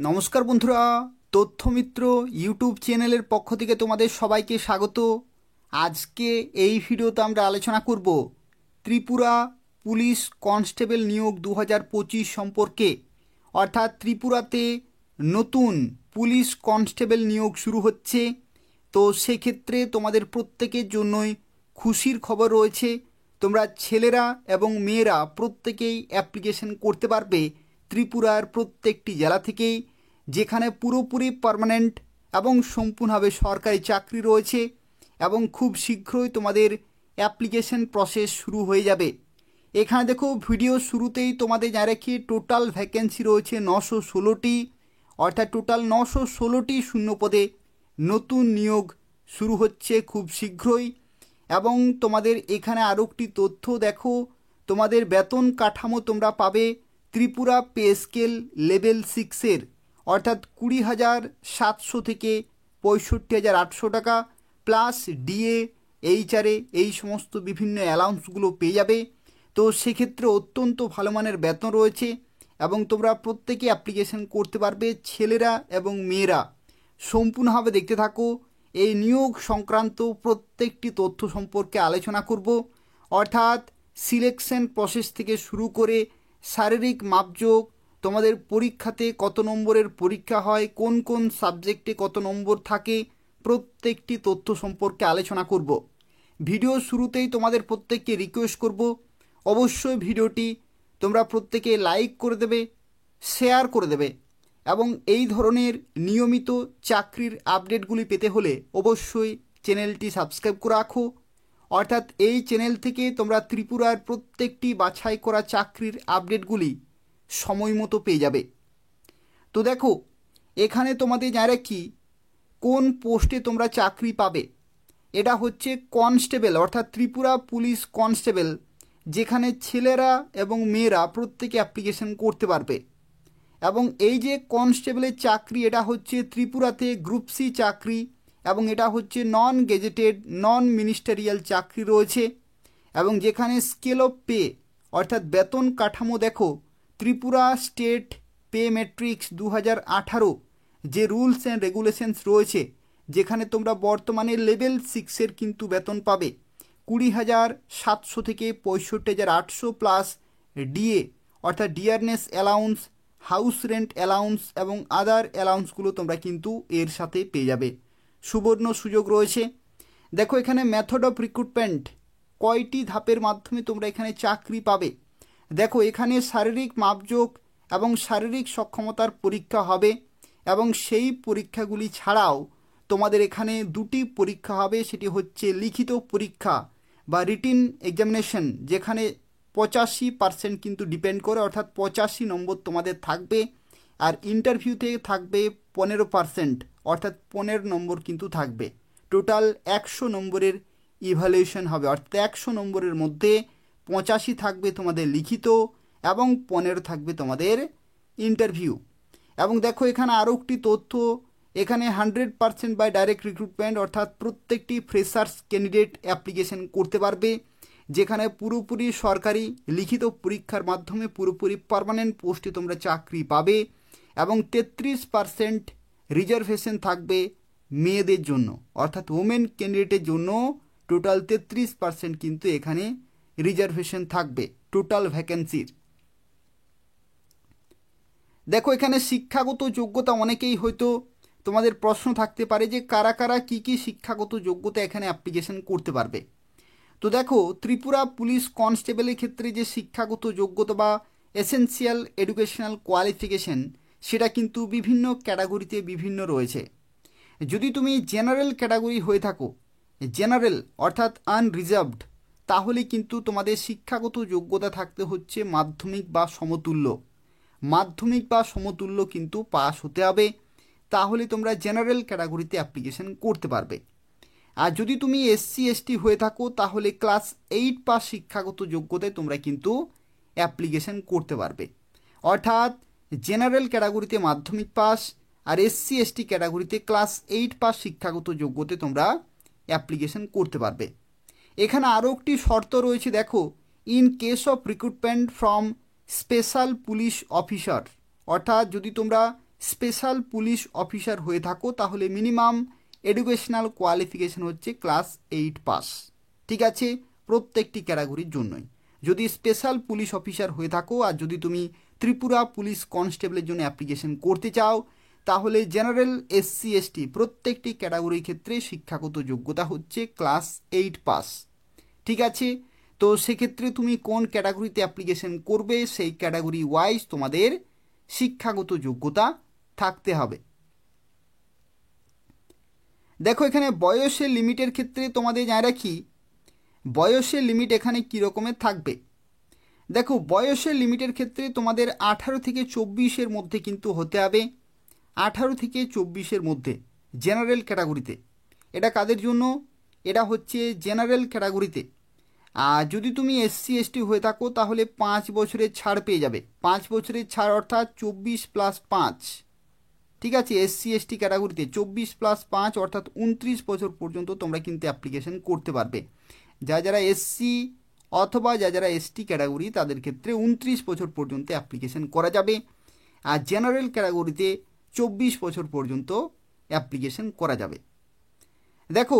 নমস্কার বন্ধুরা, তথ্যমিত্র ইউটিউব চ্যানেলের পক্ষ থেকে তোমাদের সবাইকে স্বাগত। আজকে এই ভিডিওতে আমরা আলোচনা করব ত্রিপুরা পুলিশ কনস্টেবল নিয়োগ 2025 সম্পর্কে। অর্থাৎ ত্রিপুরাতে নতুন পুলিশ কনস্টেবল নিয়োগ শুরু হচ্ছে। তো সেক্ষেত্রে তোমাদের প্রত্যেকের জন্যই খুশির খবর রয়েছে। তোমরা ছেলেরা এবং মেয়েরা প্রত্যেকেই অ্যাপ্লিকেশন করতে পারবে ত্রিপুরার প্রত্যেকটি জেলা থেকেই, যেখানে পুরোপুরি পার্মানেন্ট এবং সম্পূর্ণভাবে সরকারি চাকরি রয়েছে এবং খুব শীঘ্রই তোমাদের অ্যাপ্লিকেশন প্রসেস শুরু হয়ে যাবে। এখানে দেখো, ভিডিও শুরুতেই তোমাদের জানিয়ে রাখি টোটাল ভ্যাকেন্সি রয়েছে 916টি। অর্থাৎ টোটাল 916টি শূন্য পদে নতুন নিয়োগ শুরু হচ্ছে খুব শীঘ্রই। এবং তোমাদের এখানে আরও একটি তথ্য দেখো, তোমাদের বেতন কাঠামো তোমরা পাবে ত্রিপুরা পে স্কেল লেভেল 6-এর, অর্থাৎ 20,700 থেকে 65,800 টাকা, প্লাস ডিএ, এইচআরএ, এই সমস্ত বিভিন্ন অ্যালাউন্সগুলো পেয়ে যাবে। তো সেক্ষেত্রে অত্যন্ত ভালো মানের বেতন রয়েছে এবং তোমরা প্রত্যেকে অ্যাপ্লিকেশন করতে পারবে, ছেলেরা এবং মেয়েরা। সম্পূর্ণভাবে দেখতে থাকো। এই নিয়োগ সংক্রান্ত প্রত্যেকটি তথ্য সম্পর্কে আলোচনা করব। অর্থাৎ সিলেকশন প্রসেস থেকে শুরু করে শারীরিক মাপজোক, তোমাদের পরীক্ষাতে কত নম্বরের পরীক্ষা হয়, কোন কোন সাবজেক্টে কত নম্বর থাকে, প্রত্যেকটি তথ্য সম্পর্কে আলোচনা করব। ভিডিও শুরুতেই তোমাদের প্রত্যেককে রিকোয়েস্ট করব, অবশ্যই ভিডিওটি তোমরা প্রত্যেকে লাইক করে দেবে, শেয়ার করে দেবে এবং এই ধরনের নিয়মিত চাকরির আপডেটগুলি পেতে হলে অবশ্যই চ্যানেলটি সাবস্ক্রাইব করে রাখো। অর্থাৎ এই চ্যানেল থেকে তোমরা ত্রিপুরার প্রত্যেকটি বাছাই করা চাকরির আপডেটগুলি সময় মতো পেয়ে যাবে। তো দেখো, এখানে তোমাদের জানা কি কোন পোস্টে তোমরা চাকরি পাবে। এটা হচ্ছে কনস্টেবল, অর্থাৎ ত্রিপুরা পুলিশ কনস্টেবল, যেখানে ছেলেরা এবং মেয়েরা প্রত্যেকে অ্যাপ্লিকেশন করতে পারবে। এবং এই যে কনস্টেবলের চাকরি, এটা হচ্ছে ত্রিপুরাতে গ্রুপ সি চাকরি এবং এটা হচ্ছে নন গেজেটেড নন মিনিস্টারিয়াল চাকরি রয়েছে। এবং যেখানে স্কেল অফ পে, অর্থাৎ বেতন কাঠামো দেখো, ত্রিপুরা স্টেট পে ম্যাট্রিক্স 2018 যে রুলস অ্যান্ড রেগুলেশনস রয়েছে, যেখানে তোমরা বর্তমানে লেভেল 6-এর কিন্তু বেতন পাবে 20,700 থেকে 65,800 প্লাস ডিএ, অর্থাৎ dearness allowance, house rent allowance এবং আদার অ্যালাউন্সগুলো তোমরা কিন্তু এর সাথে পেয়ে যাবে। সুবর্ণ সুযোগ রয়েছে। দেখো, এখানে মেথড অফ রিক্রুটমেন্ট, কয়টি ধাপের মাধ্যমে তোমরা এখানে চাকরি পাবে। দেখো, এখানে শারীরিক মাপজোক এবং শারীরিক সক্ষমতার পরীক্ষা হবে এবং সেই পরীক্ষাগুলি ছাড়াও তোমাদের এখানে দুটি পরীক্ষা হবে। সেটি হচ্ছে লিখিত পরীক্ষা বা রিটিন এক্সামিনেশন, যেখানে 85% কিন্তু ডিপেন্ড করে, অর্থাৎ 85 নম্বর তোমাদের থাকবে। আর ইন্টারভিউতে থাকবে 15%, অর্থাৎ 15 নম্বর কিন্তু থাকবে। টোটাল 100 নম্বরের ইভ্যালুয়েশন হবে, অর্থাৎ 100 নম্বরের মধ্যে 85 থাকবে তোমাদের লিখিত এবং 15 থাকবে তোমাদের ইন্টারভিউ। এবং দেখো, এখানে আরও একটি তথ্য, এখানে 100% বাই ডাইরেক্ট রিক্রুটমেন্ট, অর্থাৎ প্রত্যেকটি ফ্রেশার্স ক্যান্ডিডেট অ্যাপ্লিকেশন করতে পারবে, যেখানে পুরোপুরি সরকারি লিখিত পরীক্ষার মাধ্যমে পুরোপুরি পার্মানেন্ট পোস্টে তোমরা চাকরি পাবে। এবং 33% রিজার্ভেশন থাকবে মেয়েদের জন্য, অর্থাৎ ওমেন ক্যান্ডিডেটের জন্য টোটাল 33% কিন্তু এখানে রিজার্ভেশন থাকবে টোটাল ভ্যাকেন্সির। দেখো, এখানে শিক্ষাগত যোগ্যতা, অনেকেই হয়তো তোমাদের প্রশ্ন থাকতে পারে যে কারা কারা কী কী শিক্ষাগত যোগ্যতা এখানে অ্যাপ্লিকেশন করতে পারবে। তো দেখো, ত্রিপুরা পুলিশ কনস্টেবলের ক্ষেত্রে যে শিক্ষাগত যোগ্যতা বা এসেনশিয়াল এডুকেশনাল কোয়ালিফিকেশন, সেটা কিন্তু বিভিন্ন ক্যাটাগরিতে বিভিন্ন রয়েছে। যদি তুমি জেনারেল ক্যাটাগরি হয়ে থাকো, জেনারেল অর্থাৎ আনরিজার্ভড, তাহলে কিন্তু তোমাদের শিক্ষাগত যোগ্যতা থাকতে হচ্ছে মাধ্যমিক বা সমতুল্য। মাধ্যমিক বা সমতুল্য কিন্তু পাস হতে হবে, তাহলে তোমরা জেনারেল ক্যাটাগরিতে অ্যাপ্লিকেশন করতে পারবে। আর যদি তুমি এসসি এসটি হয়ে থাকো, তাহলে ক্লাস 8 পাস শিক্ষাগত যোগ্যতায় তোমরা কিন্তু অ্যাপ্লিকেশন করতে পারবে। অর্থাৎ জেনারেল ক্যাটাগরিতে মাধ্যমিক পাস আর এসসি এসটি ক্যাটাগরিতে ক্লাস 8 পাস শিক্ষাগত যোগ্যতায় তোমরা অ্যাপ্লিকেশন করতে পারবে। এখানে আরও একটি শর্ত রয়েছে, দেখো, in case of recruitment from special police officer, অর্থাৎ যদি তোমরা স্পেশাল পুলিশ অফিসার হয়ে থাকো তাহলে মিনিমাম এডুকেশনাল কোয়ালিফিকেশন হচ্ছে ক্লাস 8 পাস। ঠিক আছে, প্রত্যেকটি ক্যাটাগরির জন্যই। যদি স্পেশাল পুলিশ অফিসার হয়ে থাকো আর যদি তুমি ত্রিপুরা পুলিশ কনস্টেবলের জন্য অ্যাপ্লিকেশন করতে চাও তাহলে জেনারেল, এসসি, এসটি প্রত্যেকটি ক্যাটাগরির ক্ষেত্রে শিক্ষাগত যোগ্যতা হচ্ছে ক্লাস 8 পাস। ঠিক আছে, তো সেক্ষেত্রে তুমি কোন ক্যাটাগরিতে অ্যাপ্লিকেশন করবে সেই ক্যাটাগরি ওয়াইজ তোমাদের শিক্ষাগত যোগ্যতা থাকতে হবে। দেখো এখানে বয়সের লিমিটের ক্ষেত্রে তোমাদের জানা রাখি, বয়সের লিমিট এখানে কী রকমের থাকবে। দেখো বয়সের লিমিটের ক্ষেত্রে তোমাদের 18 থেকে 24-এর মধ্যে কিন্তু হতে হবে। 18 থেকে 24-এর মধ্যে জেনারেল ক্যাটাগরিতে। এটা কাদের জন্য? এটা হচ্ছে জেনারেল ক্যাটাগরিতে। আর যদি তুমি এসসি এসটি হয়ে থাকো তাহলে 5 বছরের ছাড় পেয়ে যাবে। 5 বছরের ছাড় অর্থাৎ 24+5। ঠিক আছে, এসসি এসটি ক্যাটাগরিতে 24+5 অর্থাৎ 29 বছর পর্যন্ত তোমরা কিন্তু অ্যাপ্লিকেশন করতে পারবে। যারা এসসি অথবা যারা এসটি ক্যাটাগরি তাদের ক্ষেত্রে 29 বছর পর্যন্ত অ্যাপ্লিকেশন করা যাবে। আর জেনারেল ক্যাটাগরিতে 24 বছর পর্যন্ত অ্যাপ্লিকেশন করা যাবে। দেখো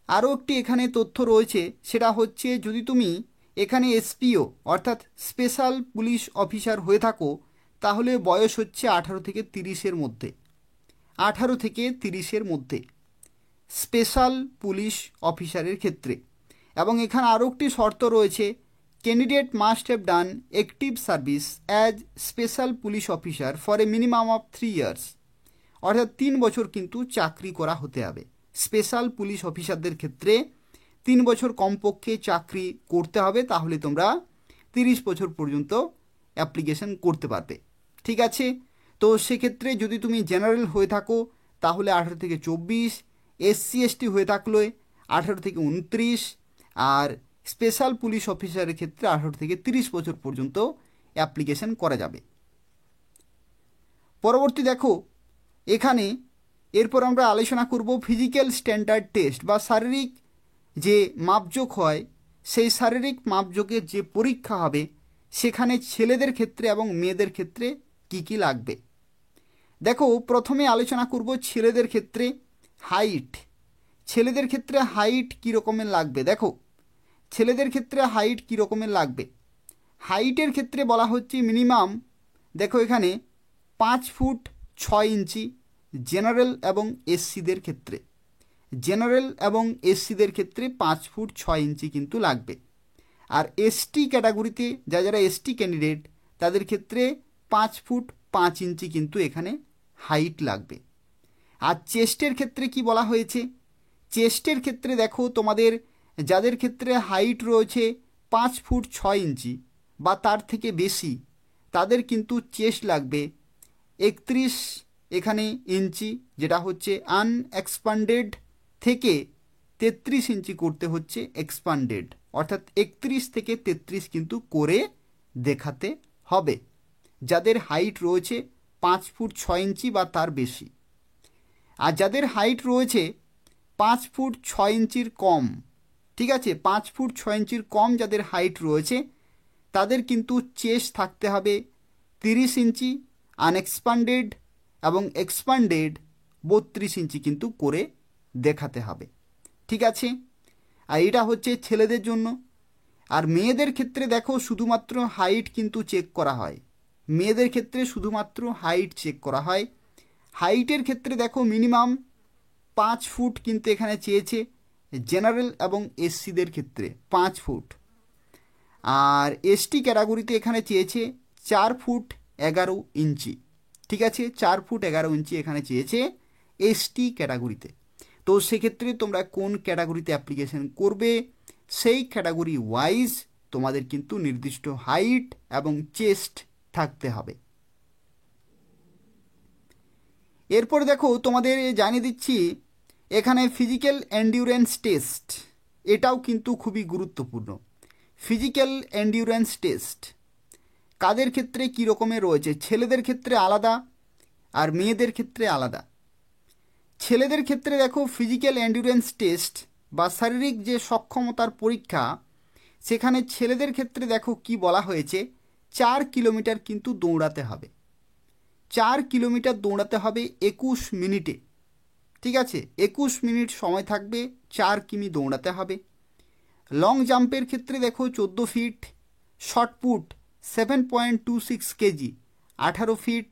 আরও একটি এখানে তথ্য রয়েছে, সেটা হচ্ছে যদি তুমি এখানে এসপিও অর্থাৎ স্পেশাল পুলিশ অফিসার হয়ে থাকো তাহলে বয়স হচ্ছে 18 থেকে 30-এর মধ্যে। 18 থেকে 30-এর মধ্যে স্পেশাল পুলিশ অফিসারের ক্ষেত্রে। এবং এখানে আরও একটি শর্ত রয়েছে, candidate must have done active service as special police officer for a minimum of 3 years. অর্থাৎ 3 বছর কিন্তু চাকরি করা হতে হবে। স্পেশাল পুলিশ অফিসারদের ক্ষেত্রে 3 বছর কমপক্ষে চাকরি করতে হবে, তাহলে তোমরা 30 বছর পর্যন্ত অ্যাপ্লিকেশন করতে পারবে। ঠিক আছে, তো সেক্ষেত্রে যদি তুমি জেনারেল হয়ে থাকো তাহলে 18 থেকে 24, এসসি এসটি হয়ে থাকলে 18 থেকে 29, আর স্পেশাল পুলিশ অফিসারের ক্ষেত্রে 18 থেকে 30 বছর পর্যন্ত অ্যাপ্লিকেশন করা যাবে। পরবর্তী দেখো এখানে এরপর আমরা আলোচনা করব ফিজিক্যাল স্ট্যান্ডার্ড টেস্ট বা শারীরিক যে মাপজোক হয় সেই শারীরিক মাপজোকের যে পরীক্ষা হবে সেখানে ছেলেদের ক্ষেত্রে এবং মেয়েদের ক্ষেত্রে কি কি লাগবে। দেখো প্রথমে আলোচনা করব ছেলেদের ক্ষেত্রে হাইট। ছেলেদের ক্ষেত্রে হাইট কী রকমের লাগবে। দেখো ছেলেদের ক্ষেত্রে হাইট কী রকমের লাগবে। হাইটের ক্ষেত্রে বলা হচ্ছে মিনিমাম, দেখো এখানে 5 ফুট 6 ইঞ্চি জেনারেল এবং এসসিদের ক্ষেত্রে। জেনারেল এবং এসসিদের ক্ষেত্রে 5 ফুট 6 ইঞ্চি কিন্তু লাগবে। আর এসটি ক্যাটাগরিতে যারা এসটি ক্যান্ডিডেট তাদের ক্ষেত্রে 5 ফুট 5 ইঞ্চি কিন্তু এখানে হাইট লাগবে। আর চেস্টের ক্ষেত্রে কি বলা হয়েছে, চেস্টের ক্ষেত্রে দেখো তোমাদের যাদের ক্ষেত্রে হাইট রয়েছে 5 ফুট 6 ইঞ্চি বা তার থেকে বেশি তাদের কিন্তু চেস্ট লাগবে 31 এখানে ইঞ্চি, যেটা হচ্ছে আনএক্সপান্ডেড থেকে 33 ইঞ্চি করতে হচ্ছে এক্সপান্ডেড, অর্থাৎ 31 থেকে 33 কিন্তু করে দেখাতে হবে যাদের হাইট রয়েছে 5 ফুট 6 ইঞ্চি বা তার বেশি। আর যাদের হাইট রয়েছে 5 ফুট 6 ইঞ্চির কম, ঠিক আছে, 5 ফুট 6 ইঞ্চির কম যাদের হাইট রয়েছে তাদের কিন্তু চেস্ট থাকতে হবে 30 ইঞ্চি, আনএক্সপান্ডেড এবং এক্সপান্ডেড 32 ইঞ্চি কিন্তু করে দেখাতে হবে। ঠিক আছে, আর এটা হচ্ছে ছেলেদের জন্য। আর মেয়েদের ক্ষেত্রে দেখো শুধুমাত্র হাইট কিন্তু চেক করা হয়। মেয়েদের ক্ষেত্রে শুধুমাত্র হাইট চেক করা হয়। হাইটের ক্ষেত্রে দেখো মিনিমাম 5 ফুট কিন্তু এখানে চেয়েছে জেনারেল এবং এসসিদের ক্ষেত্রে 5 ফুট। আর এসটি ক্যাটাগরিতে এখানে চেয়েছে 4 ফুট 11 ইঞ্চি। ঠিক আছে, 4 ফুট 11 ইঞ্চি এখানে চেয়েছে এসটি ক্যাটাগরিতে। তো সেক্ষেত্রে তোমরা কোন ক্যাটাগরিতে অ্যাপ্লিকেশন করবে সেই ক্যাটাগরি ওয়াইজ তোমাদের কিন্তু নির্দিষ্ট হাইট এবং চেস্ট থাকতে হবে। এরপর দেখো তোমাদের জানিয়ে দিচ্ছি এখানে ফিজিক্যাল এন্ডিউরেন্স টেস্ট, এটাও কিন্তু খুবই গুরুত্বপূর্ণ। ফিজিক্যাল এন্ডিউরেন্স টেস্ট কাদের ক্ষেত্রে কী রকমের রয়েছে, ছেলেদের ক্ষেত্রে আলাদা আর মেয়েদের ক্ষেত্রে আলাদা। ছেলেদের ক্ষেত্রে দেখো ফিজিক্যাল এন্ডিউরেন্স টেস্ট বা শারীরিক যে সক্ষমতার পরীক্ষা, সেখানে ছেলেদের ক্ষেত্রে দেখো কি বলা হয়েছে, 4 কিলোমিটার কিন্তু দৌড়াতে হবে। 4 কিলোমিটার দৌড়াতে হবে 21 মিনিটে। ঠিক আছে, 21 মিনিট সময় থাকবে, 4 কিমি দৌড়াতে হবে। লং জাম্পের ক্ষেত্রে দেখো 14 ফিট, শর্টপুট 7.26 কেজি 18 ফিট,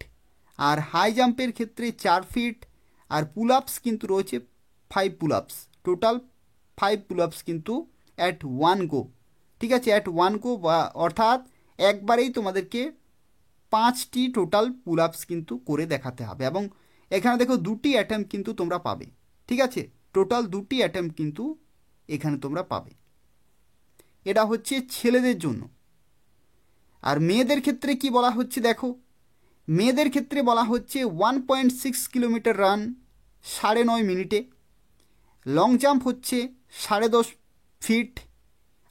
আর হাই জাম্পের ক্ষেত্রে 4 ফিট, আর পুল আপস কিন্তু রয়েছে 5 পুল আপস, টোটাল 5 পুল আপস কিন্তু অ্যাট ওয়ান গো। ঠিক আছে, অ্যাট ওয়ান গো বা অর্থাৎ একবারেই তোমাদেরকে 5টি টোটাল পুল আপস কিন্তু করে দেখাতে হবে। এবং এখানে দেখো 2টি অ্যাটেম্প কিন্তু তোমরা পাবে। ঠিক আছে, টোটাল 2টি অ্যাটেম্প কিন্তু এখানে তোমরা পাবে। এটা হচ্ছে ছেলেদের জন্য। আর মেয়েদের ক্ষেত্রে কি বলা হচ্ছে দেখো, মেয়েদের ক্ষেত্রে বলা হচ্ছে 1.6 কিলোমিটার রান 9.5 মিনিটে, লং জাম্প হচ্ছে 10.5 ফিট,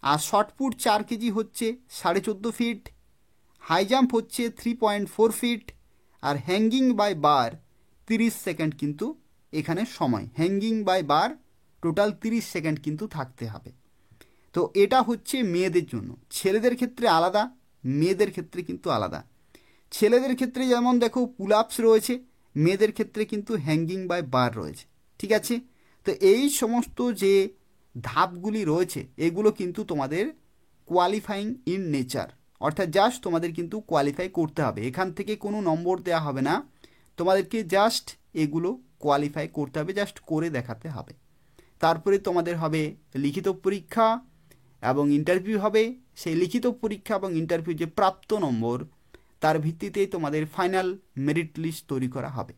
আর শর্টপুট 4 কেজি হচ্ছে 14.5 ফিট, হাই জাম্প হচ্ছে 3.4 ফিট, আর হ্যাঙ্গিং বাই বার 30 সেকেন্ড কিন্তু এখানে সময়, hanging by bar total 30 second কিন্তু থাকতে হবে। তো এটা হচ্ছে মেয়েদের জন্য। ছেলেদের ক্ষেত্রে আলাদা, মেয়েদের ক্ষেত্রে কিন্তু আলাদা। ছেলেদের ক্ষেত্রে যেমন দেখো পুল আপস রয়েছে, মেয়েদের ক্ষেত্রে কিন্তু হ্যাঙ্গিং বাই বার রয়েছে। ঠিক আছে, তো এই সমস্ত যে ধাপগুলি রয়েছে এগুলো কিন্তু তোমাদের কোয়ালিফাইং ইন নেচার, অর্থাৎ জাস্ট তোমাদের কিন্তু কোয়ালিফাই করতে হবে, এখান থেকে কোনো নম্বর দেওয়া হবে না, তোমাদেরকে জাস্ট এগুলো কোয়ালিফাই করতে হবে, জাস্ট করে দেখাতে হবে। তারপরে তোমাদের হবে লিখিত পরীক্ষা এবং ইন্টারভিউ হবে। সেই লিখিত পরীক্ষা এবং ইন্টারভিউ যে প্রাপ্ত নম্বর তার ভিত্তিতেই তোমাদের ফাইনাল মেরিট লিস্ট তৈরি করা হবে।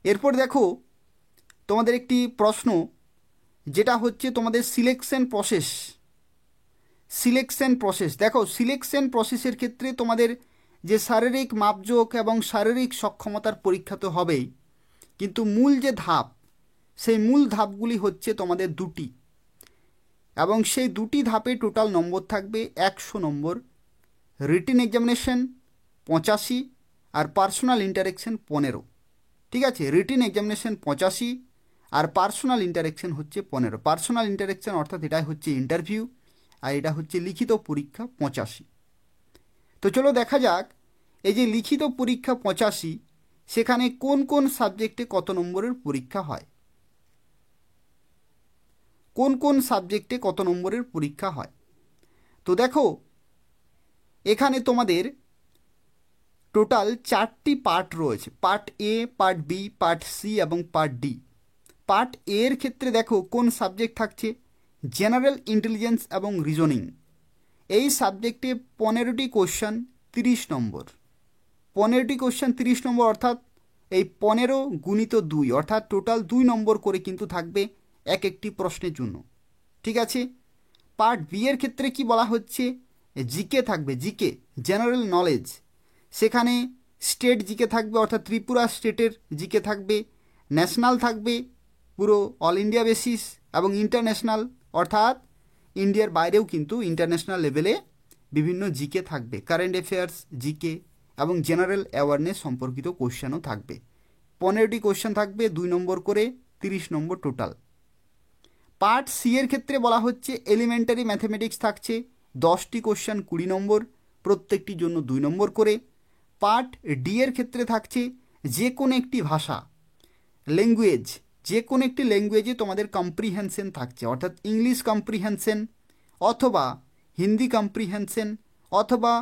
এরপর দেখো তোমাদের একটি প্রশ্ন, যেটা হচ্ছে তোমাদের সিলেকশন প্রসেস। সিলেকশন প্রসেস দেখো, সিলেকশন প্রসেসের ক্ষেত্রে তোমাদের যে শারীরিক মাপজোক এবং শারীরিক সক্ষমতার পরীক্ষা তো হবেই, কিন্তু মূল যে ধাপ, সেই মূল ধাপগুলি হচ্ছে তোমাদের 2টি, এবং সেই 2টি ধাপে টোটাল নম্বর থাকবে 100 নম্বর। রিটেন এক্সামিনেশন 85 আর পার্সোনাল ইন্টারেকশন 15। ঠিক আছে, রিটেন এক্সামিনেশন 85 আর পার্সোনাল ইন্টারেকশন হচ্ছে 15। পার্সোনাল ইন্টারেকশন অর্থাৎ এটাই হচ্ছে ইন্টারভিউ, আর এটা হচ্ছে লিখিত পরীক্ষা 85। তো চলো দেখা যাক এই যে লিখিত পরীক্ষা 85, সেখানে কোন কোন সাবজেক্টে কত নম্বরের পরীক্ষা হয়, কোন কোন সাবজেক্টে কত নম্বরের পরীক্ষা হয়। তো দেখো এখানে তোমাদের টোটাল 4টি পার্ট রয়েছে, part A, part B, part C এবং পার্ট ডি। পার্ট এ এর ক্ষেত্রে দেখো কোন সাবজেক্ট থাকছে, জেনারেল ইন্টেলিজেন্স এবং রিজনিং। এই সাবজেক্টে 15টি কোশ্চেন 30 নম্বর, 15টি কোশ্চেন 30 নম্বর, অর্থাৎ এই 15 গুণিত 2, অর্থাৎ টোটাল 2 নম্বর করে কিন্তু থাকবে এক একটি প্রশ্নের জন্য। ঠিক আছে, পার্ট বি এর ক্ষেত্রে কি বলা হচ্ছে, জিকে থাকবে, জিকে জেনারেল নলেজ। সেখানে স্টেট জিকে থাকবে, অর্থাৎ ত্রিপুরা স্টেটের জিকে থাকবে, ন্যাশনাল থাকবে পুরো অল ইন্ডিয়া বেসিস, এবং ইন্টারন্যাশনাল অর্থাৎ ইন্ডিয়ার বাইরেও কিন্তু ইন্টারন্যাশনাল লেভেলে বিভিন্ন জিকে থাকবে, কারেন্ট অ্যাফেয়ার্স জিকে এবং জেনারেল অ্যাওয়ারনেস সম্পর্কিত কোশ্চেনও থাকবে। 15টি কোশ্চেন থাকবে 2 নম্বর করে, 30 নম্বর টোটাল। পার্ট সি এর ক্ষেত্রে বলা হচ্ছে এলিমেন্টারি ম্যাথমেটিক্স থাকছে 10টি কোশ্চেন 20 নম্বর, প্রত্যেকটির জন্য 2 নম্বর করে। পার্ট ডি এর ক্ষেত্রে থাকছে যে কোনো একটি ভাষা, ল্যাঙ্গুয়েজ, যে কোনো একটি ল্যাঙ্গুয়েজে তোমাদের কম্প্রিহেনশন থাকছে, অর্থাৎ ইংলিশ কম্প্রিহেনশন অথবা হিন্দি কম্প্রিহেনশন অথবা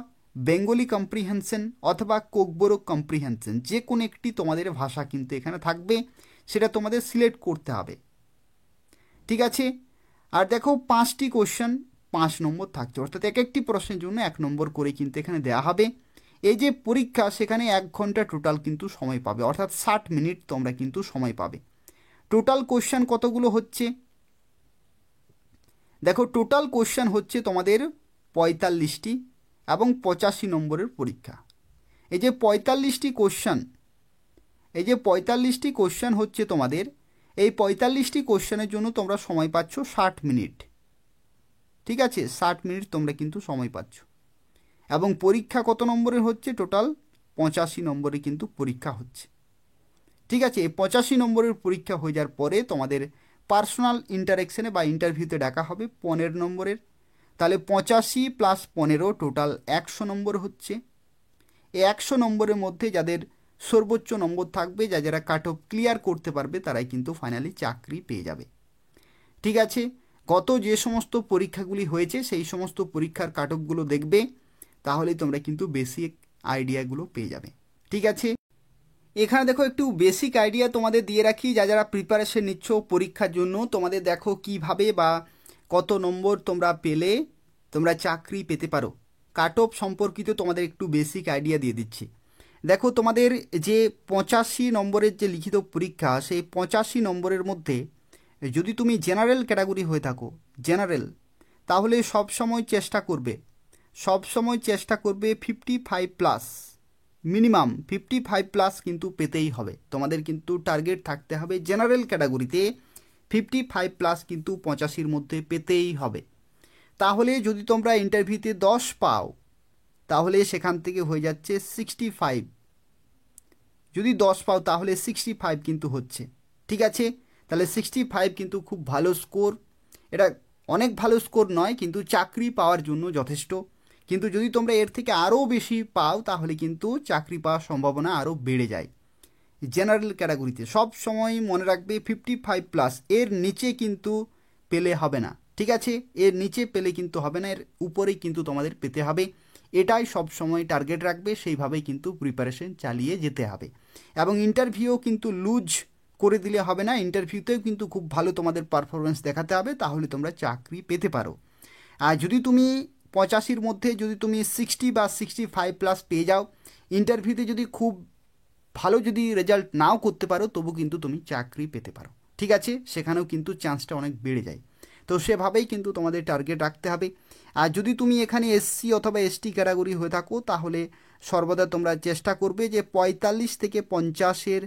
বেঙ্গলি কম্প্রিহেনশন অথবা কোকবরো কম্প্রিহেনশন, যে কোনো একটি তোমাদের ভাষা কিন্তু এখানে থাকবে, সেটা তোমাদের সিলেক্ট করতে হবে। ঠিক আছে, আর দেখো 5টি কোশ্চেন 5 নম্বর থাকছে, অর্থাৎ এক একটি প্রশ্নের জন্য 1 নম্বর করে কিন্তু এখানে দেওয়া হবে। এই যে পরীক্ষা, সেখানে 1 ঘন্টা টোটাল কিন্তু সময় পাবে, অর্থাৎ 60 মিনিট তোমরা কিন্তু সময় পাবে। টোটাল কোশ্চেন কতগুলো হচ্ছে দেখো, টোটাল কোশ্চেন হচ্ছে তোমাদের 45টি এবং 85 নম্বরের পরীক্ষা। এই যে 45টি কোশ্চেন, এই যে 45টি কোশ্চেন হচ্ছে তোমাদের, এই 45টি কোশ্চেনের জন্য তোমরা সময় পাচ্ছ 60 মিনিট। ঠিক আছে, 60 মিনিট তোমরা কিন্তু সময় পাচ্ছ। এবং পরীক্ষা কত নম্বরের হচ্ছে, টোটাল 85 নম্বরে কিন্তু পরীক্ষা হচ্ছে। ঠিক আছে, এই 85 নম্বরের পরীক্ষা হয়ে যাওয়ার পরে তোমাদের পার্সোনাল ইন্টারেকশনে বা ইন্টারভিউতে ডাকা হবে 15 নম্বরের। তাহলে 85 + 15 টোটাল 100 নম্বর হচ্ছে। এই 100 নম্বরের মধ্যে যাদের সর্বোচ্চ নম্বর থাকবে, যারা কাট অফ ক্লিয়ার করতে পারবে, তারাই কিন্তু ফাইনালি চাকরি পেয়ে যাবে। ঠিক আছে, গত যে সমস্ত পরীক্ষাগুলি হয়েছে সেই সমস্ত পরীক্ষার কাট অফগুলো দেখবে, তাহলেই তোমরা কিন্তু বেসিক আইডিয়াগুলো পেয়ে যাবে। ঠিক আছে, এখানে দেখো একটু বেসিক আইডিয়া তোমাদের দিয়ে রাখি, যারা প্রিপারেশন নিচ্ছ পরীক্ষার জন্য, তোমাদের দেখো কিভাবে বা কত নম্বর তোমরা পেলে তোমরা চাকরি পেতে পারো। কাট অফ সম্পর্কিত তোমাদের একটু বেসিক আইডিয়া দিয়ে দিচ্ছি। দেখো, তোমাদের যে 85 নম্বরের যে লিখিত পরীক্ষা, সেই 85 নম্বরের মধ্যে যদি তুমি জেনারেল ক্যাটাগরি হয়ে থাকো, জেনারেল, তাহলে সবসময় চেষ্টা করবে 55 প্লাস, মিনিমাম 55 প্লাস কিন্তু পেতেই হবে। তোমাদের কিন্তু টার্গেট থাকতে হবে জেনারেল ক্যাটাগরিতে 55 প্লাস কিন্তু 85-র মধ্যে পেতেই হবে। তাহলে যদি তোমরা ইন্টারভিউতে 10 পাও, তাহলে সেখান থেকে হয়ে যাচ্ছে 65। যদি 10 পাও তাহলে 65 কিন্তু হচ্ছে। ঠিক আছে, তাহলে 65 কিন্তু খুব ভালো স্কোর। এটা অনেক ভালো স্কোর নয়, কিন্তু চাকরি পাওয়ার জন্য যথেষ্ট। কিন্তু যদি তোমরা এর থেকে আরও বেশি পাও, তাহলে কিন্তু চাকরি পাওয়ার সম্ভাবনা আরও বেড়ে যায়। জেনারেল ক্যাটাগরিতে সব সময় মনে রাখবে 55 প্লাস, এর নিচে কিন্তু পেলে হবে না। ঠিক আছে, এর নিচে পেলে কিন্তু হবে না, এর উপরেই কিন্তু তোমাদের পেতে হবে। এটাই সব সময় টার্গেট রাখবে, সেইভাবেই কিন্তু প্রিপারেশন চালিয়ে যেতে হবে। এবং ইন্টারভিউ কিন্তু লুজ করে দিলে হবে না, ইন্টারভিউতেও কিন্তু খুব ভালো তোমাদের পারফরমেন্স দেখাতে হবে, তাহলে তোমরা চাকরি পেতে পারো। আর যদি তুমি 85-র মধ্যে যদি তুমি 60 বা 65 প্লাস পেয়ে যাও, ইন্টারভিউতে যদি খুব ভালো যদি রেজাল্ট নাও করতে পারো, তবু কিন্তু তুমি চাকরি পেতে পারো। ঠিক আছে, সেখানেও কিন্তু চান্সটা অনেক বেড়ে যায়। তো সেভাবেই কিন্তু তোমাদের টার্গেট রাখতে হবে। আর যদি তুমি এখানে এসসি অথবা এসটি ক্যাটাগরি হয়ে থাকো, তাহলে সর্বদা তোমরা চেষ্টা করবে যে 45 থেকে 50-এর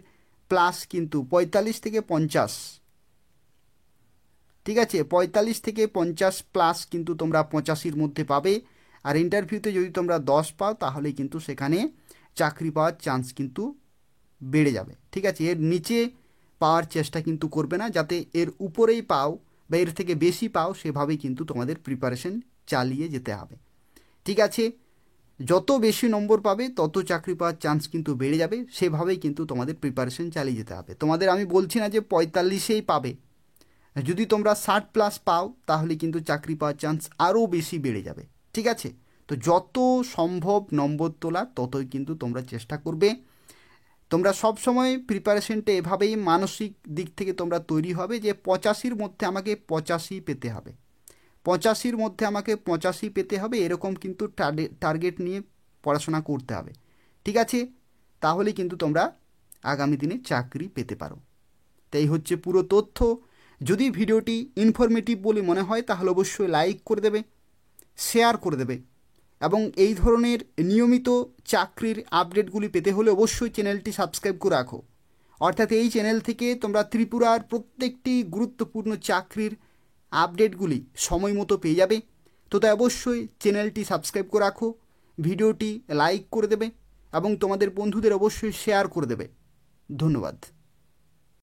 প্লাস, কিন্তু 45 থেকে 50, ঠিক আছে, 45 থেকে 50 প্লাস কিন্তু তোমরা 85-র মধ্যে পাবে। আর ইন্টারভিউতে যদি তোমরা 10 পাও, তাহলে কিন্তু সেখানে চাকরি পাওয়ার চান্স কিন্তু বেড়ে যাবে। ঠিক আছে, এর নিচে পাওয়ার চেষ্টা কিন্তু করবে না, যাতে এর উপরেই পাও বা এর থেকে বেশি পাও, সেভাবেই কিন্তু তোমাদের প্রিপারেশন চালিয়ে যেতে হবে। ঠিক আছে, যত বেশি নম্বর পাবে তত চাকরি পাওয়ার চান্স কিন্তু বেড়ে যাবে, সেভাবেই কিন্তু তোমাদের প্রিপারেশন চালিয়ে যেতে হবে। তোমাদের আমি বলছি না যে 45-এই পাবে, যদি তোমরা 60 প্লাস পাও, তাহলে কিন্তু চাকরি পাওয়ার চান্স আরও বেশি বেড়ে যাবে। ঠিক আছে, তো যত সম্ভব নম্বর তোলা ততই কিন্তু তোমরা চেষ্টা করবে। তোমরা সব সময় প্রিপারেশনটা এভাবেই মানসিক দিক থেকে তোমরা তৈরি হবে যে 85-র মধ্যে আমাকে 85 পেতে হবে, 85-র মধ্যে আমাকে 85 পেতে হবে, এরকম কিন্তু টার্গেট নিয়ে পড়াশোনা করতে হবে। ঠিক আছে, তাহলে কিন্তু তোমরা আগামী দিনে চাকরি পেতে পারো। তাই হচ্ছে পুরো তথ্য। যদি ভিডিওটি ইনফরমেটিভ বলে মনে হয়, তাহলে অবশ্যই লাইক করে দেবে, শেয়ার করে দেবে, এবং এই ধরনের নিয়মিত চাকরির আপডেটগুলি পেতে হলে অবশ্যই চ্যানেলটি সাবস্ক্রাইব করে রাখো। অর্থাৎ এই চ্যানেল থেকে তোমরা ত্রিপুরার প্রত্যেকটি গুরুত্বপূর্ণ চাকরির আপডেটগুলি সময় মতো পেয়ে যাবে। তো তাই অবশ্যই চ্যানেলটি সাবস্ক্রাইব করে রাখো, ভিডিওটি লাইক করে দেবে এবং তোমাদের বন্ধুদের অবশ্যই শেয়ার করে দেবে। ধন্যবাদ।